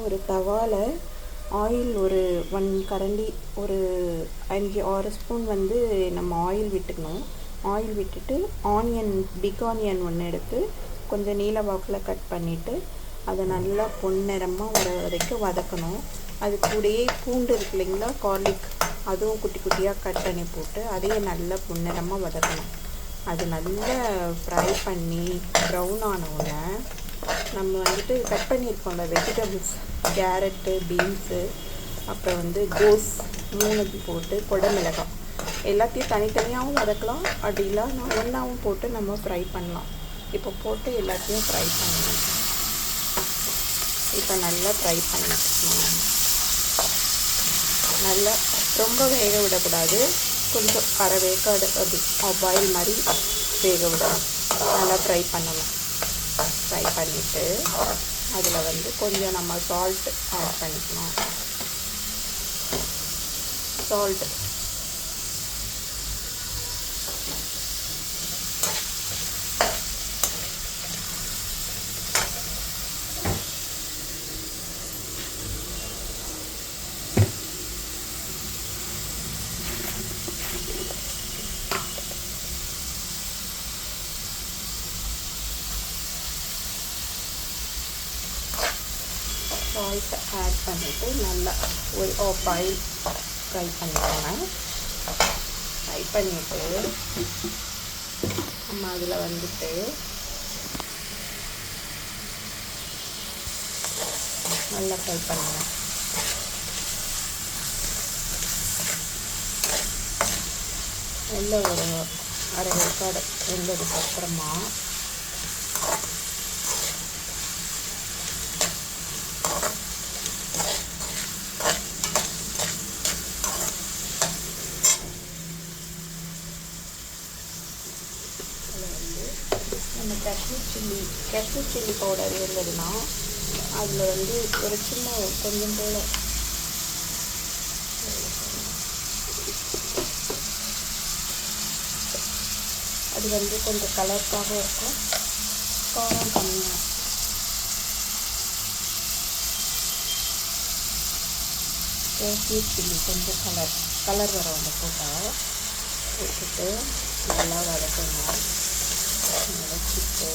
ஒரு தவால ஆயில் ஒரு 1 கரண்டி ஒரு 5-6 ஸ்பூன் வந்து நம்ம ஆயில் விட்டுக்கணும். ஆயில் விட்டுட்டு பிக் ஆனியன் ஒன்று எடுத்து கொஞ்சம் நீல வாக்கில் கட் பண்ணிவிட்டு அதை நல்லா பொன்னிறமாக வர வரைக்கும் வதக்கணும். அது கூடயே பூண்டு இருக்கு இல்லைங்களா, கார்லிக், அதுவும் குட்டி குட்டியாக கட் பண்ணி போட்டு அதையும் நல்லா பொன்னிறமாக வதக்கணும். அது நல்லா ஃப்ரை பண்ணி ப்ரௌன் ஆனவுடனே நம்ம வந்துட்டு கட் பண்ணியிருக்கோம்ல வெஜிடபிள்ஸ், கேரட்டு, பீன்ஸு, அப்புறம் வந்து கோஸ் 3 போட்டு குடமிளகாய் எல்லாத்தையும் தனித்தனியாகவும் வதக்கலாம். அப்படி இல்லைன்னா ஒன்றாவும் போட்டு நம்ம ஃப்ரை பண்ணலாம். இப்போ போட்டு எல்லாத்தையும் ஃப்ரை பண்ணணும். இப்போ நல்லா ஃப்ரை பண்ணிக்கணும். நல்லா ரொம்ப வேக விடக்கூடாது, கொஞ்சம் அரை வேக்காடு அப்படி பாயில் மாதிரி வேக விடணும். நல்லா ஃப்ரை பண்ணணும். ஃப்ரை பண்ணிவிட்டு அதில் வந்து கொஞ்சம் நம்ம சால்ட் ஆட் பண்ணிக்கணும். சால்ட் ஆட் பண்ணிவிட்டு நல்லா ஒரு ஆயில் ஃப்ரை பண்ணிக்கோங்க. ஃப்ரை பண்ணிவிட்டு நம்ம அதில் வந்துட்டு நல்லா ஃப்ரை பண்ணுங்க. நல்லா ஒரு அரை வேக்காடு வெந்ததுக்கு அப்புறமா நம்ம காஷ்மீர் சில்லி பவுடர் இருந்ததுன்னா அதில் வந்து ஒரு சின்ன கொஞ்சம் போல் அது வந்து கொஞ்சம் கலருக்காக இருக்கும், காரம் கம்மியாக. காஷ்மீர் சில்லி கொஞ்சம் கலர் வர வந்து போட்டுட்டு நல்லா வதக்கணும். வச்சுட்டு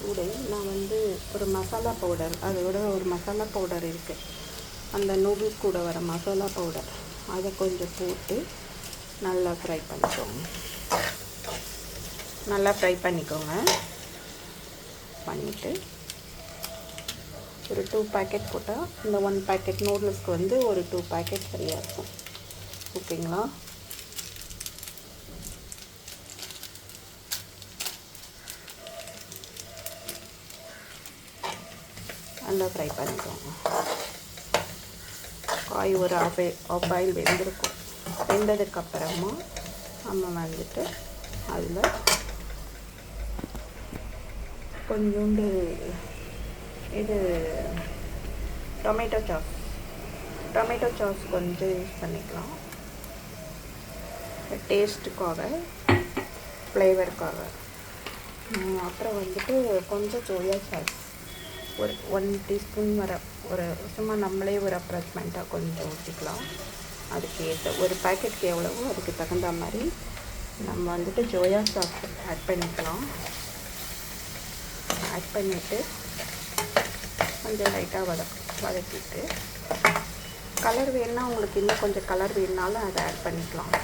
கூட நான் வந்து ஒரு மசாலா பவுடர், அதோட ஒரு மசாலா பவுடர் இருக்குது, அந்த நூடுல்ஸ் கூட வர மசாலா பவுடர், அதை கொஞ்சம் போட்டு நல்லா ஃப்ரை பண்ணிக்கோங்க. பண்ணிவிட்டு ஒரு 2 பேக்கெட் போட்டால் இந்த 1 பேக்கெட் நூடுல்ஸ்க்கு வந்து ஒரு 2 பேக்கெட் சரியாக இருக்கும். ஓகேங்களா? நல்லா ஃப்ரை பண்ணிக்கோங்க. காய் ஒரு ஆஃப் பாயில் வெந்திருக்கும். வெந்ததுக்கப்புறமா நம்ம வந்துட்டு அதில் கொஞ்சோண்டு இது டொமேட்டோ சாஸ் கொஞ்சம் யூஸ் பண்ணிக்கலாம், டேஸ்ட்டுக்காக, ஃப்ளேவருக்காக. அப்புறம் வந்துட்டு கொஞ்சம் சோயா சாஸ் ஒரு 1 டீஸ்பூன் வர ஒரு சும்மா நம்மளே ஒரு அப்ராக்சிமேட்டாக கொஞ்சம் ஊற்றிக்கலாம். அதுக்கு ஏற்ற ஒரு பேக்கெட்டுக்கு எவ்வளவோ அதுக்கு தகுந்த மாதிரி நம்ம வந்துட்டு சோயா சாஸ் ஆட் பண்ணிக்கலாம். ஆட் பண்ணிவிட்டு கொஞ்சம் லைட்டாக வதக்கிட்டு கலர் வேணுன்னா உங்களுக்கு இன்னும் கொஞ்சம் கலர் வேணுனாலும் அதை ஆட் பண்ணிக்கலாம்.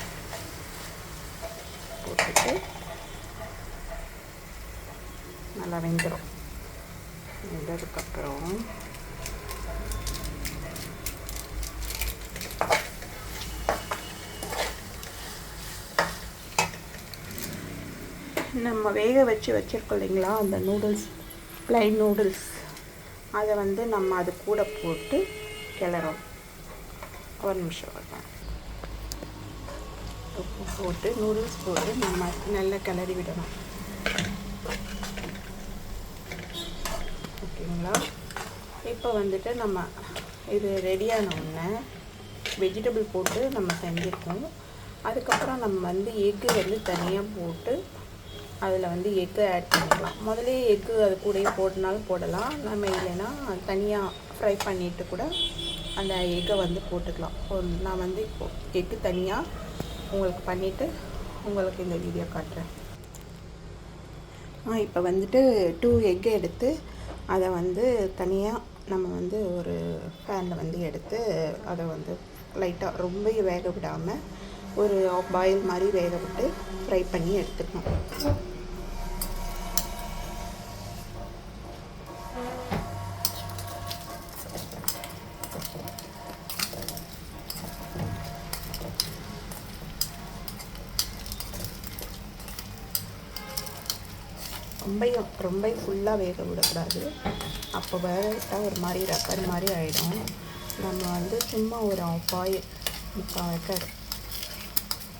போட்டுட்டு நல்லா வெந்துடும். வெந்ததுக்கப்புறம் நம்ம வேக வச்சுருக்கோம் இல்லைங்களா அந்த நூடுல்ஸ், ப்ளைன் நூடுல்ஸ், அதை வந்து நம்ம அது கூட போட்டு கிளறோம். ஒரு நிமிஷம் வரலாம். உப்பு போட்டு நூடுல்ஸ் போட்டு நம்ம நல்லா கிளறி விடணும். ஓகேங்களா. இப்போ வந்துட்டு நம்ம இது ரெடியான உடனே வெஜிடபிள் போட்டு நம்ம செஞ்சுருக்கோம். அதுக்கப்புறம் நம்ம வந்து எக்கு வந்து தனியாக போட்டு அதில் வந்து எக்கு ஆட் பண்ணிக்கலாம். முதலே எக்கு அது கூடயே போட்டனாலும் போடலாம், நம்ம இல்லைன்னா தனியாக ஃப்ரை பண்ணிவிட்டு கூட அந்த எக்கை வந்து போட்டுக்கலாம். நான் வந்து இப்போது எக்கு தனியாக உங்களுக்கு பண்ணிவிட்டு உங்களுக்கு இந்த வீடியோ காட்டுறேன். இப்போ வந்துட்டு 2 எக்கு எடுத்து அதை வந்து தனியாக நம்ம வந்து ஒரு ஃபேனில் வந்து எடுத்து அதை வந்து லைட்டாக ரொம்ப வேக விடாமல் ஒரு பாயில் மாதிரி வேக விட்டு ஃப்ரை பண்ணி எடுத்துக்கணும். ரொம்ப ஃபுல்லாக வேக விடக்கூடாது. அப்போ வேக விட்டால் ஒரு மாதிரி ரப்பர் மாதிரி ஆகிடும். நம்ம வந்து சும்மா ஒரு பாயில் 3/4 ஏக்கர்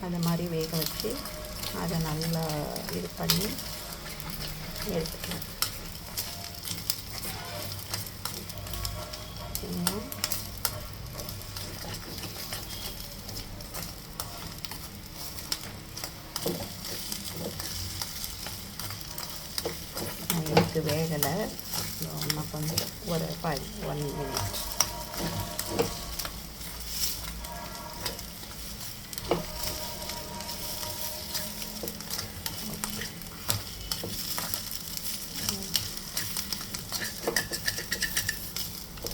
அது மாதிரி வேக வச்சு அதை நல்லா இது பண்ணி எடுத்துக்கலாம். எனக்கு வேகலை, நம்ம கொஞ்சம் ஒரு 1 minute.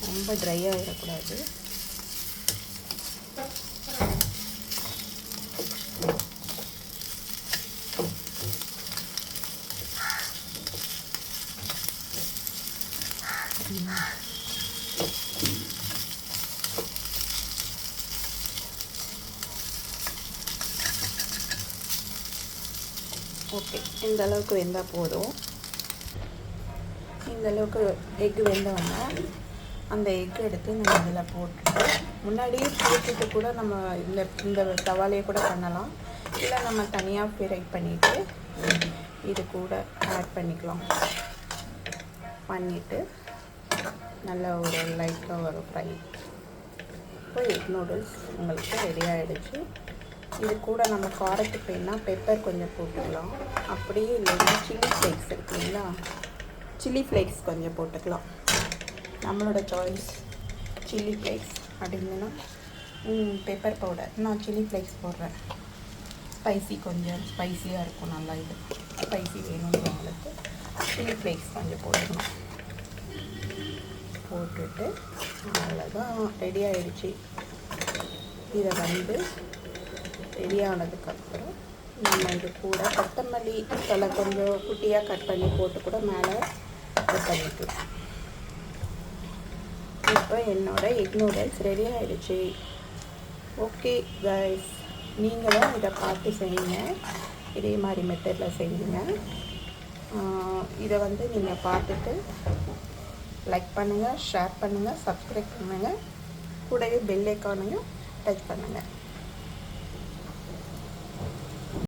ரொம்ப ட்ரை ஆகிடக்கூடாது. ஓகே, இந்த அளவுக்கு வெந்தால் போதும். இந்த அளவுக்கு எக்கு வெந்தோன்னா அந்த எக்கு எடுத்து நம்ம இதில் போட்டுட்டு முன்னாடியே போட்டுட்டு கூட நம்ம இந்த தவாலையை கூட பண்ணலாம், இல்லை நம்ம தனியாக ஃப்ரை பண்ணிவிட்டு இது கூட ஆட் பண்ணிக்கலாம். பண்ணிவிட்டு நல்லா ஒரு லைட்டாக ஒரு ஃப்ரை. இப்போ எக் நூடுல்ஸ் உங்களுக்கு ரெடி ஆகிடுச்சு. இது கூட நம்ம காரத்துக்கு வேணால் பெப்பர் கொஞ்சம் போட்டுக்கலாம், அப்படியே இல்லைன்னா சில்லி ஃப்ளேக்ஸ் இருக்குங்களா, சில்லி ஃப்ளேக்ஸ் கொஞ்சம் போட்டுக்கலாம். நம்மளோட சாய்ஸ். சில்லி ஃப்ளேக்ஸ் அப்படின்னா பெப்பர் பவுடர், நான் சில்லி ஃப்ளேக்ஸ் போடுறேன். ஸ்பைசி கொஞ்சம் ஸ்பைஸியாக இருக்கும், நல்லா இது ஸ்பைசி வேணுன்றவங்களுக்கு சில்லி ஃப்ளேக்ஸ் கொஞ்சம் போட்டுக்கணும். போட்டுட்டு அவ்வளோதான், ரெடி ஆகிடுச்சு. இதை வந்து ரெடி ஆனதுக்கப்புறம் நம்ம இது கூட கொத்தமல்லி தலை கொஞ்சம் குட்டியாக கட் பண்ணி போட்டு கூட மேலே இது பண்ணிக்கலாம். இப்போ என்னோடய எக் நூடுல்ஸ் ரெடி ஆகிடுச்சு. ஓகே கைஸ், நீங்களும் இதை பார்த்து செய்யுங்க, இதே மாதிரி மெத்தடில் செய்யுங்க. இதை வந்து நீங்கள் பார்த்துட்டு லைக் பண்ணுங்கள், ஷேர் பண்ணுங்கள், சப்ஸ்கிரைப் பண்ணுங்கள், கூடவே பெல் ஐகானையும் டச் பண்ணுங்கள்.